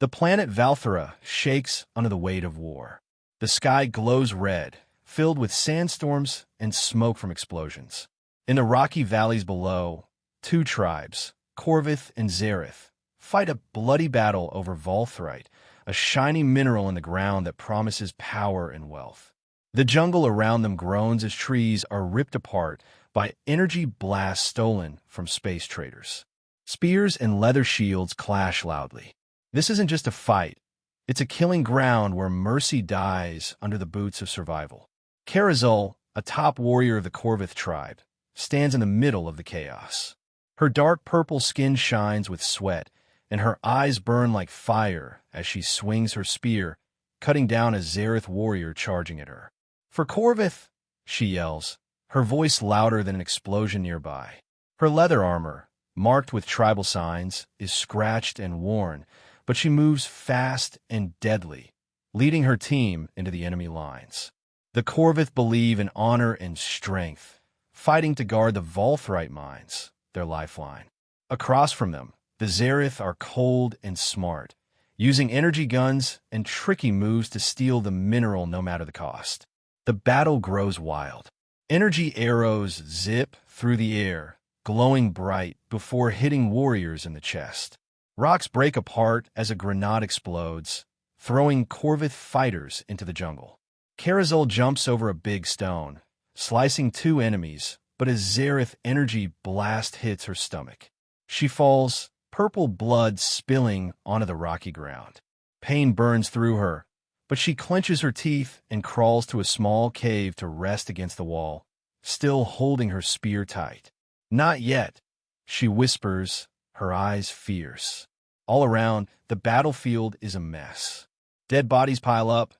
The planet Valthera shakes under the weight of war. The sky glows red, filled with sandstorms and smoke from explosions. In the rocky valleys below, two tribes, Corvith and Zareth, fight a bloody battle over Valthrite, a shiny mineral in the ground that promises power and wealth. The jungle around them groans as trees are ripped apart by energy blasts stolen from space traders. Spears and leather shields clash loudly. This isn't just a fight. It's a killing ground where mercy dies under the boots of survival. Karazul, a top warrior of the Corvith tribe, stands in the middle of the chaos. Her dark purple skin shines with sweat, and her eyes burn like fire as she swings her spear, cutting down a Zareth warrior charging at her. "For Corvith!" she yells, her voice louder than an explosion nearby. Her leather armor, marked with tribal signs, is scratched and worn, but she moves fast and deadly, leading her team into the enemy lines. The Corvith believe in honor and strength, fighting to guard the Valthrite mines, their lifeline. Across from them, the Zareth are cold and smart, using energy guns and tricky moves to steal the mineral no matter the cost. The battle grows wild. Energy arrows zip through the air, glowing bright before hitting warriors in the chest. Rocks break apart as a grenade explodes, throwing Corvith fighters into the jungle. Karazul jumps over a big stone, slicing two enemies, but a Zareth energy blast hits her stomach. She falls, purple blood spilling onto the rocky ground. Pain burns through her, but she clenches her teeth and crawls to a small cave to rest against the wall, still holding her spear tight. "Not yet," she whispers, her eyes fierce. All around, the battlefield is a mess. Dead bodies pile up,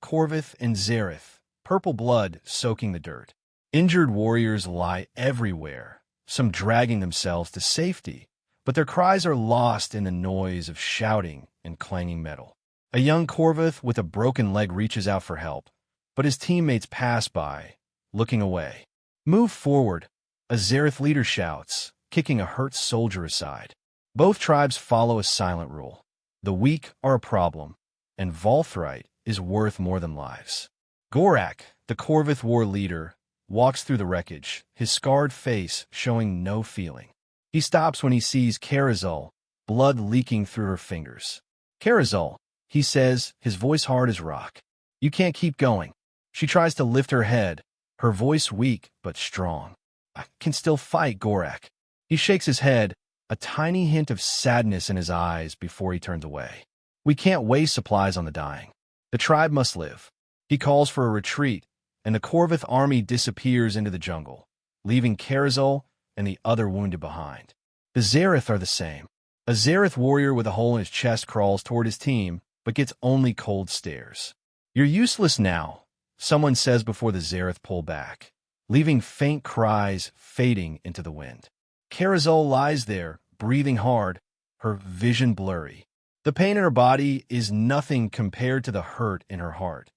Corvith and Zareth, purple blood soaking the dirt. Injured warriors lie everywhere, some dragging themselves to safety, but their cries are lost in the noise of shouting and clanging metal. A young Corvith with a broken leg reaches out for help, but his teammates pass by, looking away. "Move forward," a Zareth leader shouts, kicking a hurt soldier aside. Both tribes follow a silent rule. The weak are a problem, and Valthrite is worth more than lives. Gorak, the Corvith war leader, walks through the wreckage, his scarred face showing no feeling. He stops when he sees Karazul, blood leaking through her fingers. "Karazul," he says, his voice hard as rock. "You can't keep going." She tries to lift her head, her voice weak but strong. "I can still fight, Gorak." He shakes his head, a tiny hint of sadness in his eyes before he turns away. "We can't waste supplies on the dying. The tribe must live." He calls for a retreat, and the Corvith army disappears into the jungle, leaving Karazul and the other wounded behind. The Zareth are the same. A Zareth warrior with a hole in his chest crawls toward his team, but gets only cold stares. "You're useless now," someone says before the Zareth pull back, leaving faint cries fading into the wind. Karazul lies there, breathing hard, her vision blurry. The pain in her body is nothing compared to the hurt in her heart.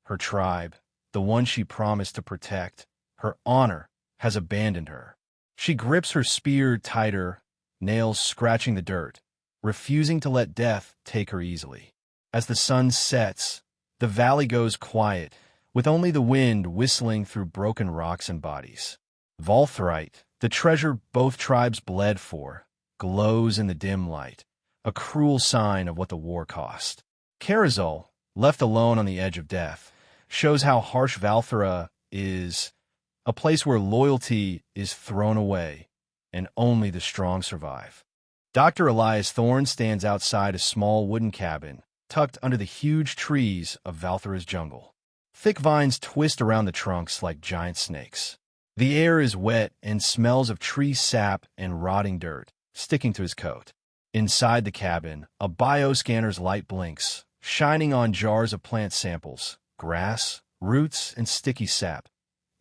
Her tribe, the one she promised to protect, her honor, has abandoned her. She grips her spear tighter, nails scratching the dirt, refusing to let death take her easily. As the sun sets, the valley goes quiet, with only the wind whistling through broken rocks and bodies. Valthrite, the treasure both tribes bled for, glows in the dim light, a cruel sign of what the war cost. Karazul, left alone on the edge of death, shows how harsh Valthera is, a place where loyalty is thrown away, and only the strong survive. Dr. Elias Thorne stands outside a small wooden cabin, tucked under the huge trees of Valthera's jungle. Thick vines twist around the trunks like giant snakes. The air is wet and smells of tree sap and rotting dirt, sticking to his coat. Inside the cabin, a bioscanner's light blinks, shining on jars of plant samples, grass, roots, and sticky sap,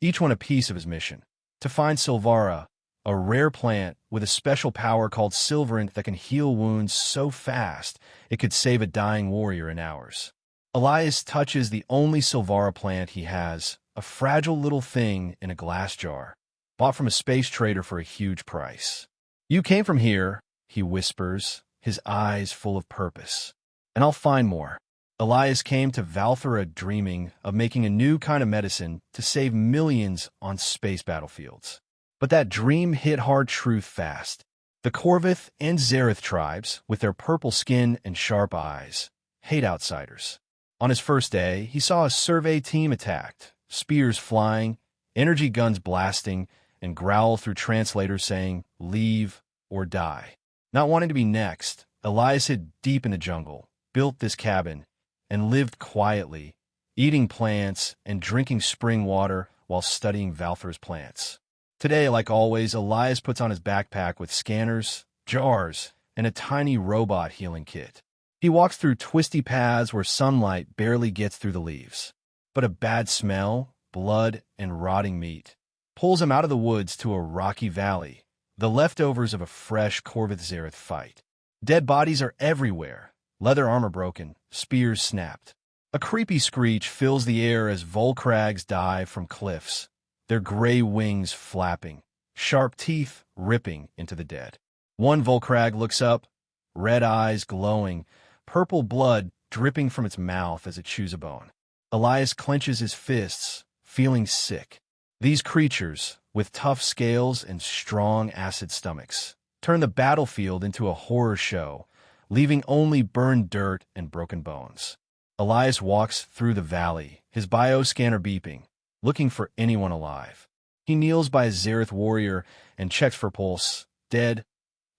each one a piece of his mission: to find Silvara, a rare plant with a special power called Silverant that can heal wounds so fast it could save a dying warrior in hours. Elias touches the only Silvara plant he has, a fragile little thing in a glass jar, bought from a space trader for a huge price. "You came from here," he whispers, his eyes full of purpose. and I'll find more. Elias came to Valthera dreaming of making a new kind of medicine to save millions on space battlefields. But that dream hit hard truth fast. The Corvith and Zareth tribes, with their purple skin and sharp eyes, hate outsiders. On his first day, he saw a survey team attacked, spears flying, energy guns blasting, and growl through translators saying, "Leave or die." Not wanting to be next, Elias hid deep in the jungle, built this cabin, and lived quietly, eating plants and drinking spring water while studying Valthera's plants. Today, like always, Elias puts on his backpack with scanners, jars, and a tiny robot healing kit. He walks through twisty paths where sunlight barely gets through the leaves. But a bad smell, blood, and rotting meat pulls him out of the woods to a rocky valley, the leftovers of a fresh Corvith-Zareth fight. Dead bodies are everywhere, leather armor broken, spears snapped. A creepy screech fills the air as Volcrags dive from cliffs, their gray wings flapping, sharp teeth ripping into the dead. One Volcrag looks up, red eyes glowing, purple blood dripping from its mouth as it chews a bone. Elias clenches his fists, feeling sick. These creatures, with tough scales and strong acid stomachs, turn the battlefield into a horror show, leaving only burned dirt and broken bones. Elias walks through the valley, his bioscanner beeping, looking for anyone alive. He kneels by a Zareth warrior and checks for pulse, dead,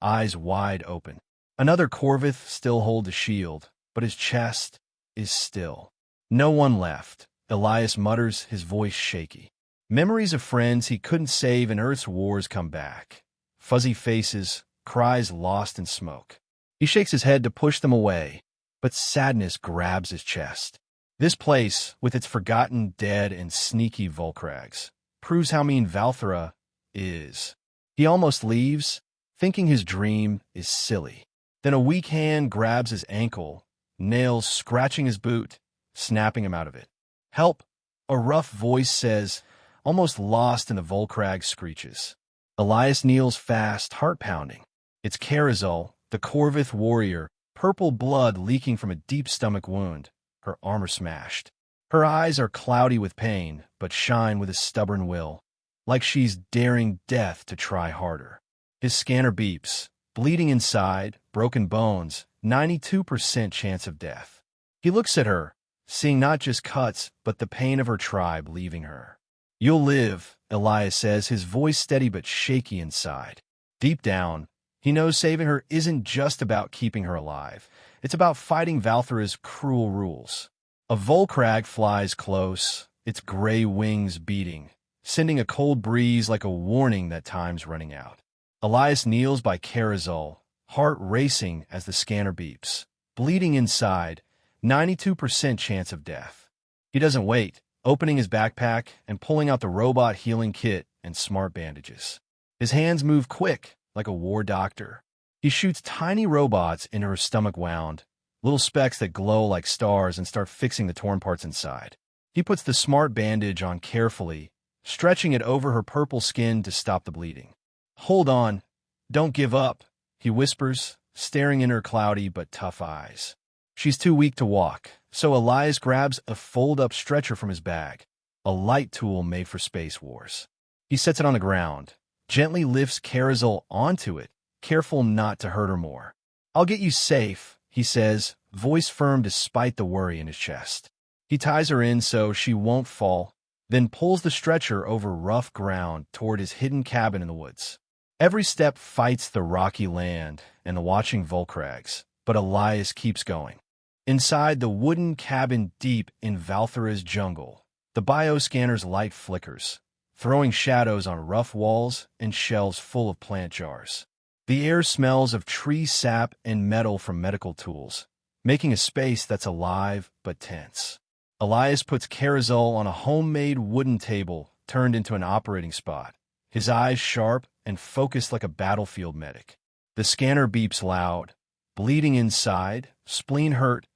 eyes wide open. Another Corvith still holds a shield, but his chest is still. No one left, Elias mutters, his voice shaky. Memories of friends he couldn't save in Earth's wars come back. Fuzzy faces, cries lost in smoke. He shakes his head to push them away, but sadness grabs his chest. This place, with its forgotten dead and sneaky Volcrags, proves how mean Valthera is. He almost leaves, thinking his dream is silly. Then a weak hand grabs his ankle, nails scratching his boot, snapping him out of it. "Help!" a rough voice says, almost lost in the Volcrag screeches. Elias kneels fast, heart pounding. It's Carazol, the Corvith warrior, purple blood leaking from a deep stomach wound, her armor smashed. Her eyes are cloudy with pain, but shine with a stubborn will, like she's daring death to try harder. His scanner beeps, bleeding inside, broken bones, 92% chance of death. He looks at her, seeing not just cuts, but the pain of her tribe leaving her. "You'll live," Elias says, his voice steady but shaky inside. Deep down, he knows saving her isn't just about keeping her alive. It's about fighting Valthera's cruel rules. A Volcrag flies close, its gray wings beating, sending a cold breeze like a warning that time's running out. Elias kneels by Carazol, heart racing as the scanner beeps. Bleeding inside, 92% chance of death. He doesn't wait, opening his backpack and pulling out the robot healing kit and smart bandages. His hands move quick, like a war doctor. He shoots tiny robots into her stomach wound, little specks that glow like stars, and start fixing the torn parts inside. He puts the smart bandage on carefully, stretching it over her purple skin to stop the bleeding. "Hold on. Don't give up," he whispers, staring in her cloudy but tough eyes. She's too weak to walk, so Elias grabs a fold-up stretcher from his bag, a light tool made for space wars. He sets it on the ground, gently lifts Carazol onto it, careful not to hurt her more. "I'll get you safe," he says, voice firm despite the worry in his chest. He ties her in so she won't fall, then pulls the stretcher over rough ground toward his hidden cabin in the woods. Every step fights the rocky land and the watching Volcrags, but Elias keeps going. Inside the wooden cabin deep in Valthera's jungle, the bioscanner's light flickers, throwing shadows on rough walls and shelves full of plant jars. The air smells of tree sap and metal from medical tools, making a space that's alive but tense. Elias puts Carazol on a homemade wooden table turned into an operating spot, his eyes sharp and focused like a battlefield medic. The scanner beeps loud, bleeding inside, spleen hurt,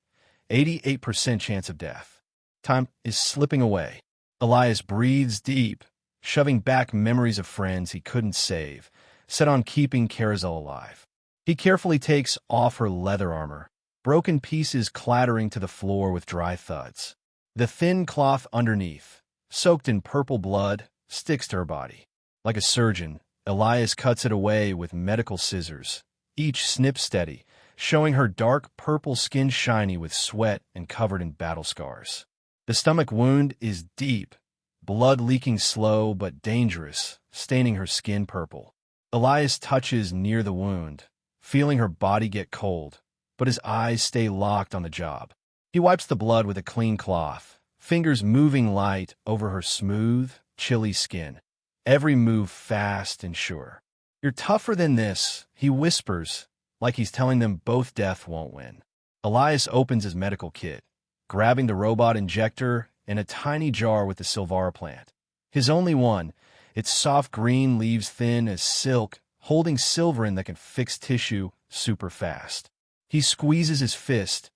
88% chance of death. Time is slipping away. Elias breathes deep, shoving back memories of friends he couldn't save, set on keeping Carazol alive. He carefully takes off her leather armor, broken pieces clattering to the floor with dry thuds. The thin cloth underneath, soaked in purple blood, sticks to her body. Like a surgeon, Elias cuts it away with medical scissors, each snip steady, showing her dark purple skin shiny with sweat and covered in battle scars. The stomach wound is deep, blood leaking slow but dangerous, staining her skin purple. Elias touches near the wound, feeling her body get cold, but his eyes stay locked on the job. He wipes the blood with a clean cloth, fingers moving light over her smooth, chilly skin. Every move fast and sure. "You're tougher than this," he whispers, like he's telling them both death won't win. Elias opens his medical kit, grabbing the robot injector and a tiny jar with the Silvara plant. His only one, its soft green leaves thin as silk, holding silverin that can fix tissue super fast. He squeezes his fist,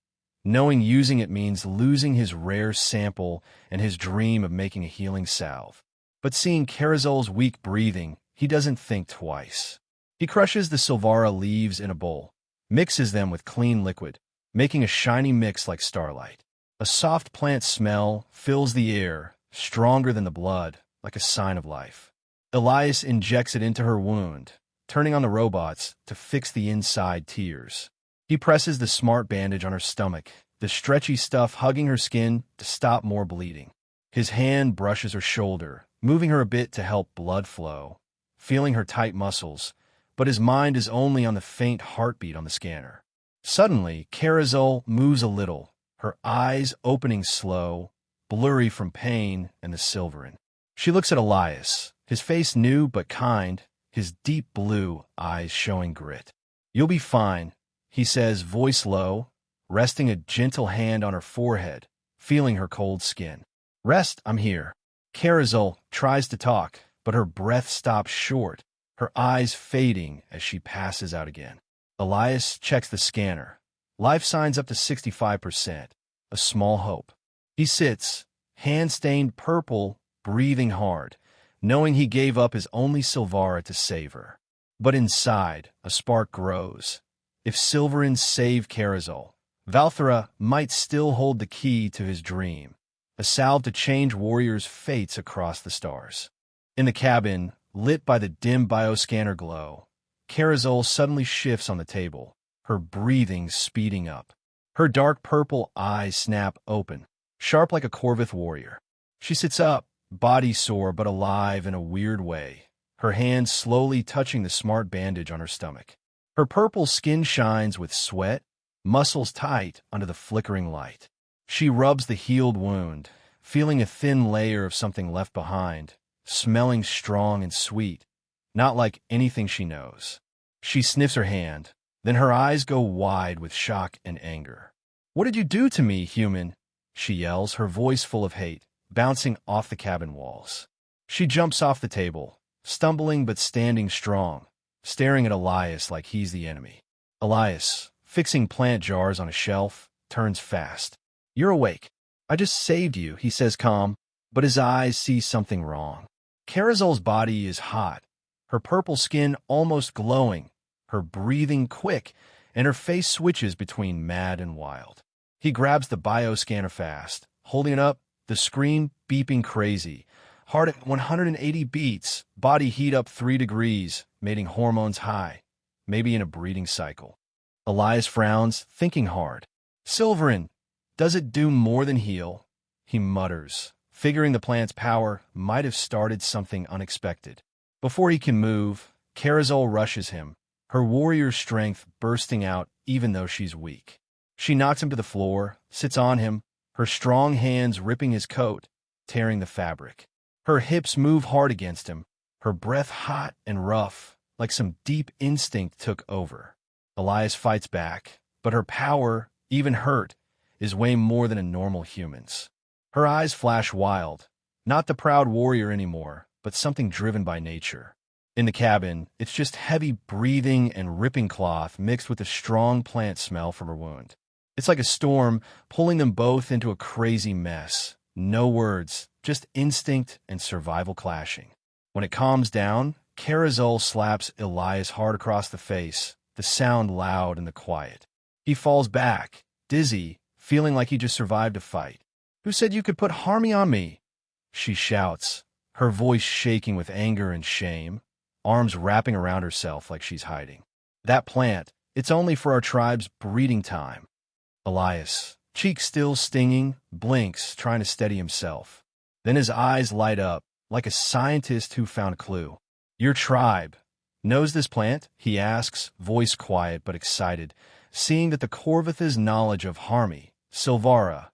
knowing using it means losing his rare sample and his dream of making a healing salve. But seeing Carazol's weak breathing, he doesn't think twice. He crushes the Silvara leaves in a bowl, mixes them with clean liquid, making a shiny mix like starlight. A soft plant smell fills the air, stronger than the blood, like a sign of life. Elias injects it into her wound, turning on the robots to fix the inside tears. He presses the smart bandage on her stomach, the stretchy stuff hugging her skin to stop more bleeding. His hand brushes her shoulder, moving her a bit to help blood flow, feeling her tight muscles, but his mind is only on the faint heartbeat on the scanner. Suddenly, Carazol moves a little, her eyes opening slow, blurry from pain and the silverin. She looks at Elias, his face new but kind, his deep blue eyes showing grit. "You'll be fine," he says, voice low, resting a gentle hand on her forehead, feeling her cold skin. "Rest, I'm here." Carazol tries to talk, but her breath stops short, her eyes fading as she passes out again. Elias checks the scanner. Life signs up to 65%, a small hope. He sits, hand stained purple, breathing hard, knowing he gave up his only Silvara to save her. But inside, a spark grows. If Silverin saved Carazol, Valthera might still hold the key to his dream, a salve to change warriors' fates across the stars. In the cabin, lit by the dim bioscanner glow, Carazol suddenly shifts on the table, her breathing speeding up. Her dark purple eyes snap open, sharp like a Corvith warrior. She sits up, body sore but alive in a weird way, her hands slowly touching the smart bandage on her stomach. Her purple skin shines with sweat, muscles tight under the flickering light. She rubs the healed wound, feeling a thin layer of something left behind, smelling strong and sweet, not like anything she knows. She sniffs her hand, then her eyes go wide with shock and anger. "What did you do to me, human?" she yells, her voice full of hate, bouncing off the cabin walls. She jumps off the table, stumbling but standing strong, staring at Elias like he's the enemy. Elias, fixing plant jars on a shelf, turns fast. "You're awake. I just saved you," he says calm, but his eyes see something wrong. Carazol's body is hot, her purple skin almost glowing, her breathing quick, and her face switches between mad and wild. He grabs the bioscanner fast, holding it up, the screen beeping crazy. Heart at 180 beats, body heat up 3 degrees, mating hormones high, maybe in a breeding cycle. Elias frowns, thinking hard. "Silverin, does it do more than heal?" he mutters, figuring the plant's power might have started something unexpected. Before he can move, Carazol rushes him, her warrior strength bursting out even though she's weak. She knocks him to the floor, sits on him, her strong hands ripping his coat, tearing the fabric. Her hips move hard against him, her breath hot and rough, like some deep instinct took over. Elias fights back, but her power, even hurt, is way more than a normal human's. Her eyes flash wild, not the proud warrior anymore, but something driven by nature. In the cabin, it's just heavy breathing and ripping cloth mixed with a strong plant smell from her wound. It's like a storm pulling them both into a crazy mess. No words, just instinct and survival clashing. When it calms down, Carazol slaps Elias hard across the face, the sound loud in the quiet. He falls back, dizzy, feeling like he just survived a fight. "Who said you could put harmony on me?" She shouts, her voice shaking with anger and shame, arms wrapping around herself like she's hiding. "That plant, it's only for our tribe's breeding time." Elias, cheek still stinging, blinks, trying to steady himself. Then his eyes light up, like a scientist who found a clue. "Your tribe knows this plant?" he asks, voice quiet but excited, seeing that the Corvith's knowledge of Harmy, Silvara,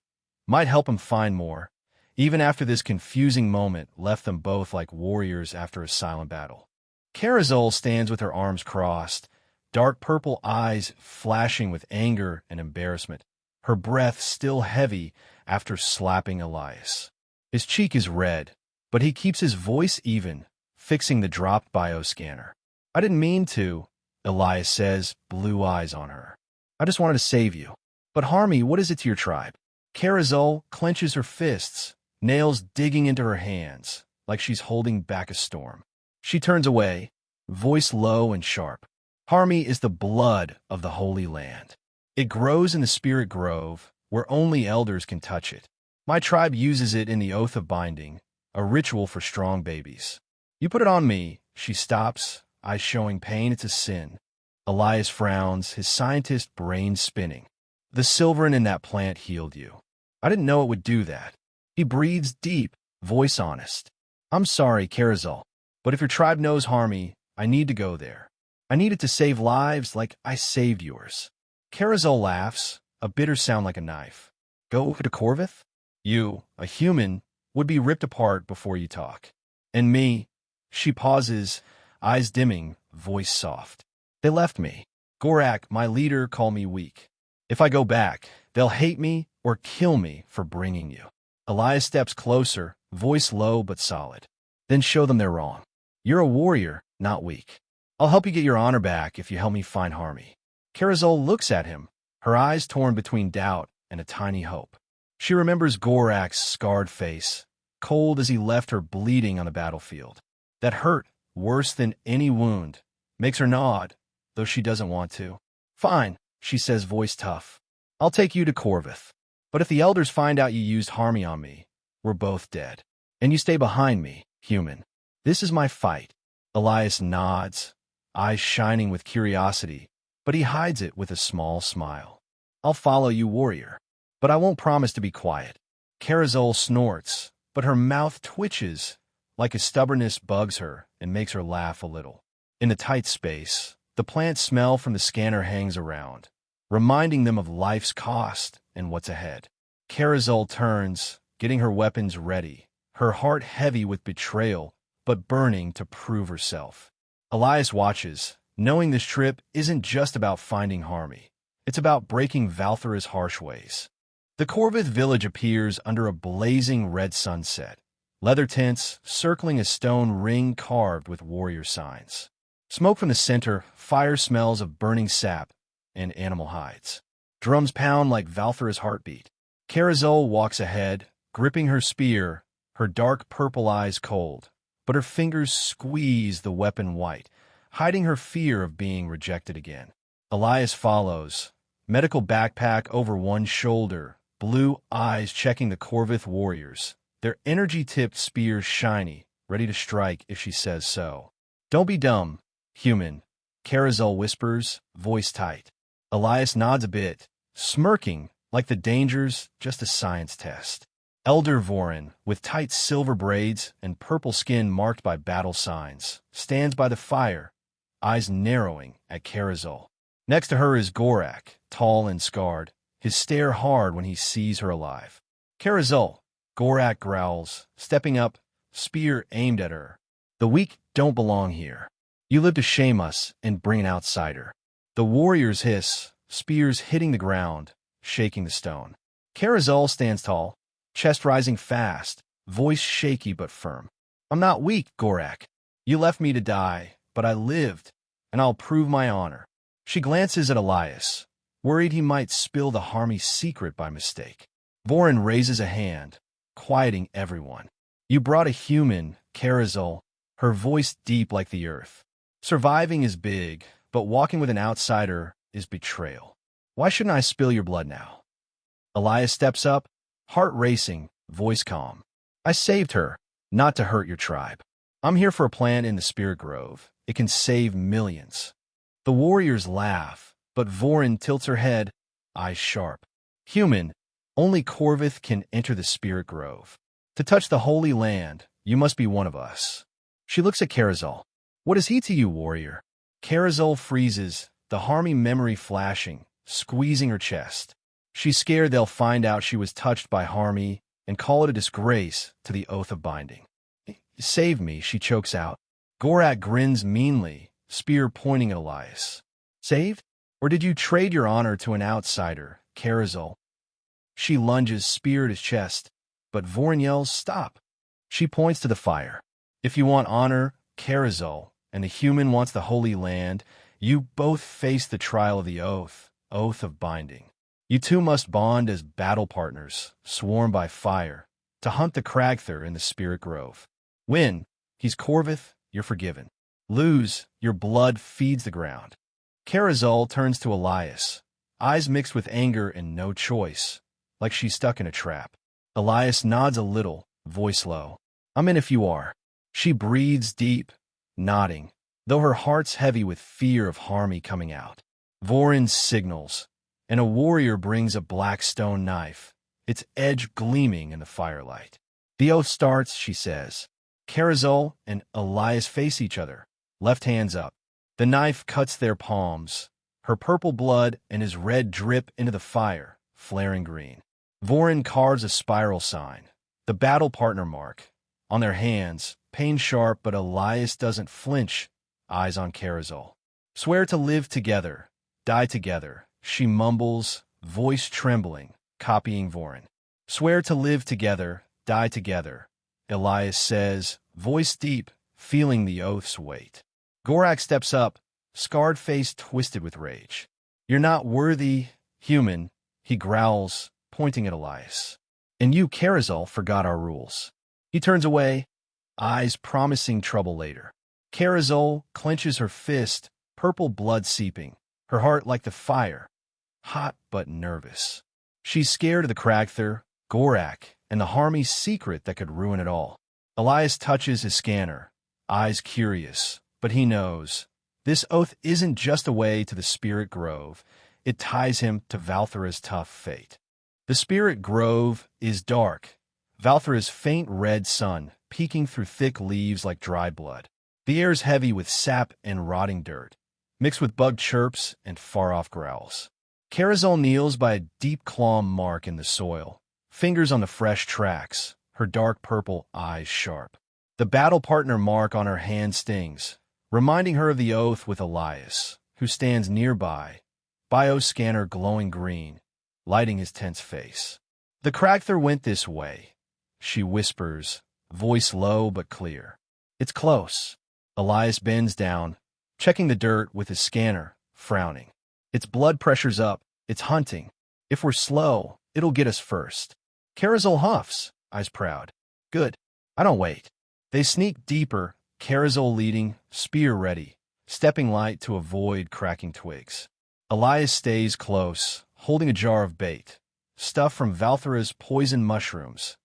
might help him find more, even after this confusing moment left them both like warriors after a silent battle. Carazol stands with her arms crossed, dark purple eyes flashing with anger and embarrassment, her breath still heavy after slapping Elias. His cheek is red, but he keeps his voice even, fixing the dropped bioscanner. "I didn't mean to," Elias says, blue eyes on her. "I just wanted to save you." "But Harmy, what is it to your tribe?" Carazol clenches her fists, nails digging into her hands, like she's holding back a storm. She turns away, voice low and sharp. "Harmy is the blood of the Holy Land. It grows in the Spirit Grove, where only elders can touch it. My tribe uses it in the Oath of Binding, a ritual for strong babies. You put it on me." She stops, eyes showing pain. "It's a sin." Elias frowns, his scientist brain spinning. "The silverin in that plant healed you. I didn't know it would do that." He breathes deep, voice honest. "I'm sorry, Carazol, but if your tribe knows Harmy, I need to go there. I need it to save lives like I saved yours." Carazol laughs, a bitter sound like a knife. "Go to Corvith? You, a human, would be ripped apart before you talk. And me?" She pauses, eyes dimming, voice soft. "They left me. Gorak, my leader, called me weak. If I go back, they'll hate me or kill me for bringing you." Elias steps closer, voice low but solid. "Then show them they're wrong. You're a warrior, not weak. I'll help you get your honor back if you help me find Harmy." Carazol looks at him, her eyes torn between doubt and a tiny hope. She remembers Gorak's scarred face, cold as he left her bleeding on the battlefield. That hurt, worse than any wound, makes her nod, though she doesn't want to. "Fine," she says, voice tough. "I'll take you to Corvith. But if the elders find out you used Harmy on me, we're both dead. And you stay behind me, human. This is my fight." Elias nods, eyes shining with curiosity, but he hides it with a small smile. "I'll follow you, warrior. But I won't promise to be quiet." Carazol snorts, but her mouth twitches, like a stubbornness bugs her and makes her laugh a little. In the tight space, the plant smell from the scanner hangs around, reminding them of life's cost and what's ahead. Carazol turns, getting her weapons ready, her heart heavy with betrayal, but burning to prove herself. Elias watches, knowing this trip isn't just about finding Harmy. It's about breaking Valthera's harsh ways. The Corvith village appears under a blazing red sunset, leather tents circling a stone ring carved with warrior signs. Smoke from the center, fire smells of burning sap and animal hides. Drums pound like Valthera's heartbeat. Carazol walks ahead, gripping her spear, her dark purple eyes cold, but her fingers squeeze the weapon white, hiding her fear of being rejected again. Elias follows, medical backpack over one shoulder, blue eyes checking the Corvith warriors, their energy-tipped spears shiny, ready to strike if she says so. "Don't be dumb, human," Carazol whispers, voice tight. Elias nods a bit, smirking, like the danger's just a science test. Elder Vorin, with tight silver braids and purple skin marked by battle signs, stands by the fire, eyes narrowing at Carazol. Next to her is Gorak, tall and scarred, his stare hard when he sees her alive. "Carazol," Gorak growls, stepping up, spear aimed at her. "The weak don't belong here. You live to shame us and bring an outsider." The warriors hiss, spears hitting the ground, shaking the stone. Carazol stands tall, chest rising fast, voice shaky but firm. "I'm not weak, Gorak. You left me to die, but I lived, and I'll prove my honor." She glances at Elias, worried he might spill the Harmy secret by mistake. Vorin raises a hand, quieting everyone. "You brought a human, Carazol," her voice deep like the earth. "Surviving is big, but walking with an outsider is betrayal. Why shouldn't I spill your blood now? Elias steps up, heart racing, voice calm. I saved her, not to hurt your tribe. I'm here for a plan in the Spirit Grove. It can save millions. The warriors laugh, but Vorin tilts her head, eyes sharp. Human, only Corvith can enter the Spirit Grove. To touch the Holy Land, you must be one of us. She looks at Karazul. What is he to you, warrior? Karazul freezes, the harmy memory flashing, squeezing her chest. She's scared they'll find out she was touched by Harmy and call it a disgrace to the Oath of Binding. Save me, she chokes out. Gorak grins meanly, spear pointing at Elias. Saved? Or did you trade your honor to an outsider, Karazul? She lunges, spear at his chest, but Vorin yells, stop. She points to the fire. If you want honor, Karazul, and the human wants the Holy Land, you both face the trial of the Oath of Binding. You two must bond as battle partners, sworn by fire, to hunt the Kragther in the Spirit Grove. Win, he's Corvith, you're forgiven. Lose, your blood feeds the ground. Karazul turns to Elias, eyes mixed with anger and no choice, like she's stuck in a trap. Elias nods a little, voice low. I'm in if you are. She breathes deep, nodding, though her heart's heavy with fear of Harmy coming out. Vorin signals, and a warrior brings a black stone knife, its edge gleaming in the firelight. The oath starts, she says. Karazul and Elias face each other, left hands up. The knife cuts their palms. Her purple blood and his red drip into the fire, flaring green. Vorin carves a spiral sign, the battle partner mark, on their hands, pain sharp, but Elias doesn't flinch, eyes on Karazul. Swear to live together, die together, she mumbles, voice trembling, copying Vorin. Swear to live together, die together, Elias says, voice deep, feeling the oath's weight. Gorak steps up, scarred face twisted with rage. You're not worthy, human, he growls, pointing at Elias. And you, Karazul, forgot our rules. He turns away, eyes promising trouble later. Karazul clenches her fist, purple blood seeping, her heart like the fire, hot but nervous. She's scared of the Kragther, Gorak, and the Harmy secret that could ruin it all. Elias touches his scanner, eyes curious, but he knows. This oath isn't just a way to the Spirit Grove. It ties him to Valthera's tough fate. The Spirit Grove is dark, Valthera's faint red sun peeking through thick leaves like dried blood. The air's heavy with sap and rotting dirt, mixed with bug chirps and far-off growls. Karazul kneels by a deep claw mark in the soil, fingers on the fresh tracks, her dark purple eyes sharp. The battle partner mark on her hand stings, reminding her of the oath with Elias, who stands nearby, bioscanner glowing green, lighting his tense face. The Kragther went this way, she whispers, voice low but clear. It's close. Elias bends down, checking the dirt with his scanner, frowning. Its blood pressure's up, it's hunting. If we're slow, it'll get us first. Karazul huffs, eyes proud. Good. I don't wait. They sneak deeper, Karazul leading, spear ready, stepping light to avoid cracking twigs. Elias stays close, holding a jar of bait, stuff from Valthera's poison mushrooms,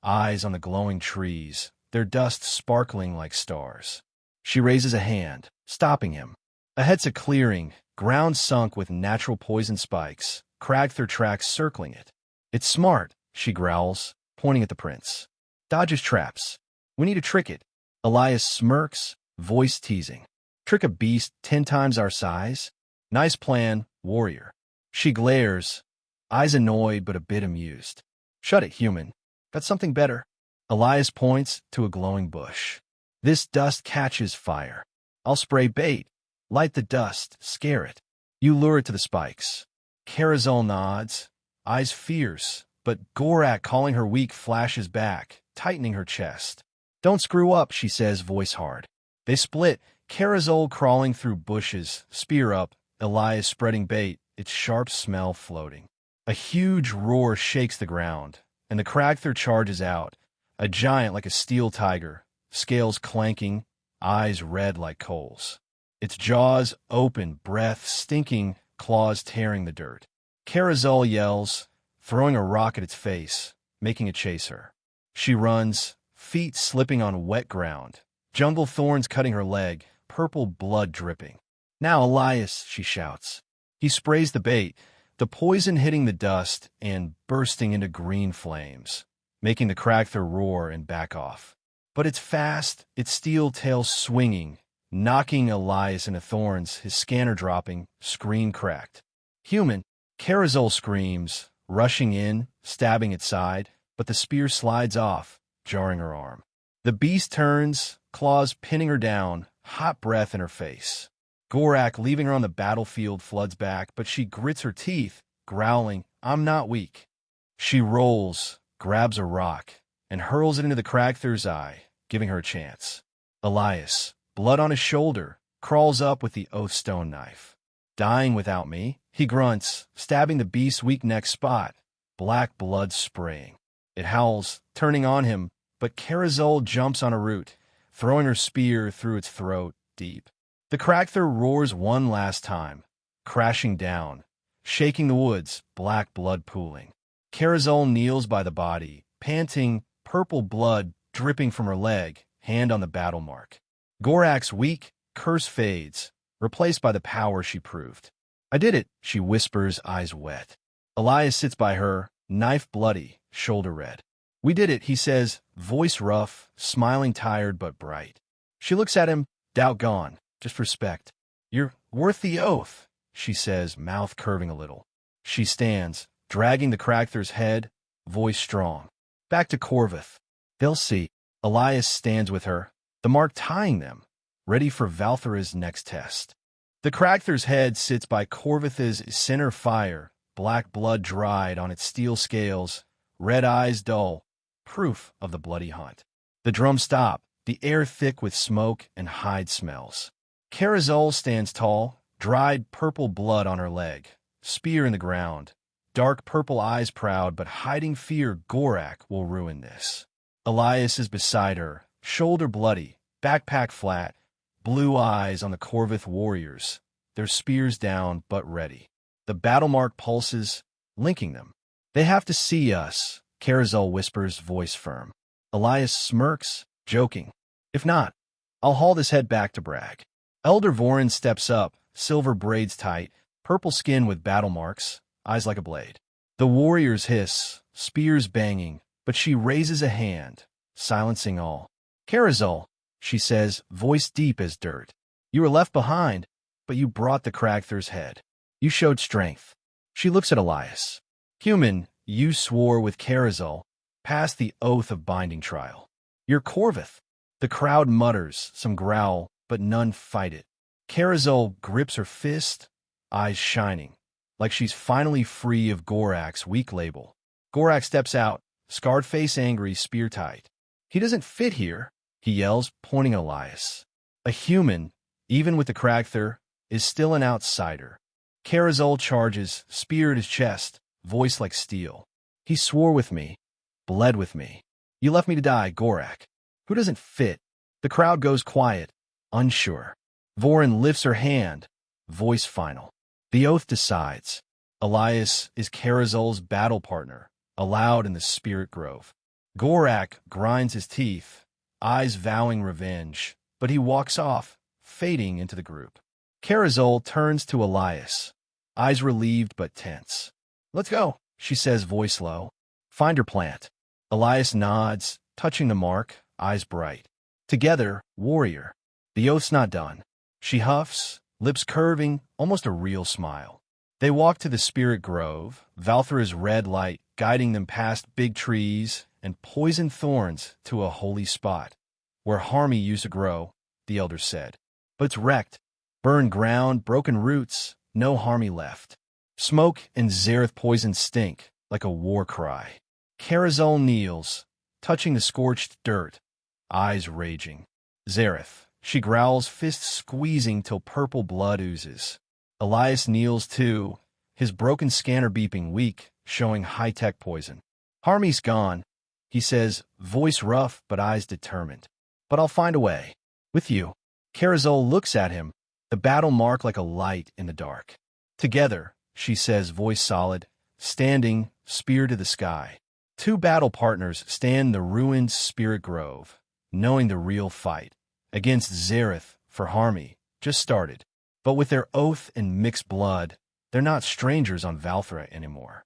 eyes on the glowing trees, their dust sparkling like stars. She raises a hand, stopping him. Ahead's a clearing, ground sunk with natural poison spikes, Kragther tracks circling it. It's smart, she growls, pointing at the prince. Dodges traps. We need to trick it. Elias smirks, voice teasing. Trick a beast 10 times our size? Nice plan, warrior. She glares, eyes annoyed but a bit amused. Shut it, human. Got something better. Elias points to a glowing bush. This dust catches fire. I'll spray bait. Light the dust, scare it. You lure it to the spikes. Karazul nods, eyes fierce, but Gorak calling her weak flashes back, tightening her chest. Don't screw up, she says, voice hard. They split, Karazul crawling through bushes, spear up, Elias spreading bait, its sharp smell floating. A huge roar shakes the ground, and the Kragther charges out, a giant like a steel tiger, scales clanking, eyes red like coals. Its jaws open, breath stinking, claws tearing the dirt. Carazol yells, throwing a rock at its face, making it chase her. She runs, feet slipping on wet ground, jungle thorns cutting her leg, purple blood dripping. "Now, Elias," she shouts. He sprays the bait, the poison hitting the dust and bursting into green flames, making the crackther roar and back off. But it's fast, its steel tail swinging, knocking Elias into thorns, his scanner dropping, screen cracked. "Human!" Carazol screams, rushing in, stabbing its side, but the spear slides off, jarring her arm. The beast turns, claws pinning her down, hot breath in her face. Gorak, leaving her on the battlefield, floods back, but she grits her teeth, growling, "I'm not weak." She rolls, grabs a rock, and hurls it into the crackther's eye, giving her a chance. Elias, blood on his shoulder, crawls up with the oathstone knife. "Dying without me," he grunts, stabbing the beast's weak neck spot, black blood spraying. It howls, turning on him, but Carazol jumps on a root, throwing her spear through its throat, deep. The crackther roars one last time, crashing down, shaking the woods, black blood pooling. Carazol kneels by the body, panting, purple blood dripping from her leg, hand on the battle mark. Gorak's weak curse fades, replaced by the power she proved. "I did it," she whispers, eyes wet. Elias sits by her, knife bloody, shoulder red. "We did it," he says, voice rough, smiling tired but bright. She looks at him, doubt gone, just respect. "You're worth the oath," she says, mouth curving a little. She stands, dragging the crackther's head, voice strong. "Back to Corvith. They'll see." Elias stands with her, the mark tying them, ready for Valthera's next test. The crackther's head sits by Corvith's center fire, black blood dried on its steel scales, red eyes dull, proof of the bloody hunt. The drums stop, the air thick with smoke and hide smells. Carazol stands tall, dried purple blood on her leg, spear in the ground, dark purple eyes proud but hiding fear Gorak will ruin this. Elias is beside her, shoulder bloody, backpack flat, blue eyes on the Corvith warriors, their spears down but ready. The battle mark pulses, linking them. "They have to see us," Carazol whispers, voice firm. Elias smirks, joking. "If not, I'll haul this head back to Bragg." Elder Vorin steps up, silver braids tight, purple skin with battle marks, eyes like a blade. The warriors hiss, spears banging, but she raises a hand, silencing all. "Carazol," she says, voice deep as dirt. "You were left behind, but you brought the crackther's head. You showed strength." She looks at Elias. "Human, you swore with Carazol, past the oath of binding trial. You're Corvith." The crowd mutters, some growl, but none fight it. Carazol grips her fist, eyes shining, like she's finally free of Gorak's weak label. Gorak steps out, scarred face angry, spear tight. "He doesn't fit here," he yells, pointing at Elias. A human, even with the crackther, is still an outsider. Carazol charges, spear at his chest, voice like steel. "He swore with me, bled with me. You left me to die, Gorak. Who doesn't fit?" The crowd goes quiet, unsure. Vorin lifts her hand, voice final. The oath decides. Elias is Carazol's battle partner, allowed in the spirit grove. Gorak grinds his teeth, eyes vowing revenge, but he walks off, fading into the group. Carazol turns to Elias, eyes relieved but tense. "Let's go," she says, voice low. "Find her plant." Elias nods, touching the mark, eyes bright. "Together, warrior." The oath's not done. She huffs, lips curving, almost a real smile. They walk to the spirit grove, Valthera's red light guiding them past big trees and poison thorns to a holy spot, where Harmy used to grow, the elder said. But it's wrecked. Burned ground, broken roots, no Harmy left. Smoke and Zareth poison stink like a war cry. Carazol kneels, touching the scorched dirt, eyes raging. "Zareth," she growls, fists squeezing till purple blood oozes. Elias kneels too, his broken scanner beeping weak, showing high-tech poison. "Harmy's gone," he says, voice rough but eyes determined. "But I'll find a way. With you." Carazol looks at him, the battle mark like a light in the dark. Together, she says, voice solid, standing, spear to the sky. Two battle partners stand in the ruined Spirit Grove, knowing the real fight against Zareth for Harmy just started. But with their oath and mixed blood, they're not strangers on Valthra anymore.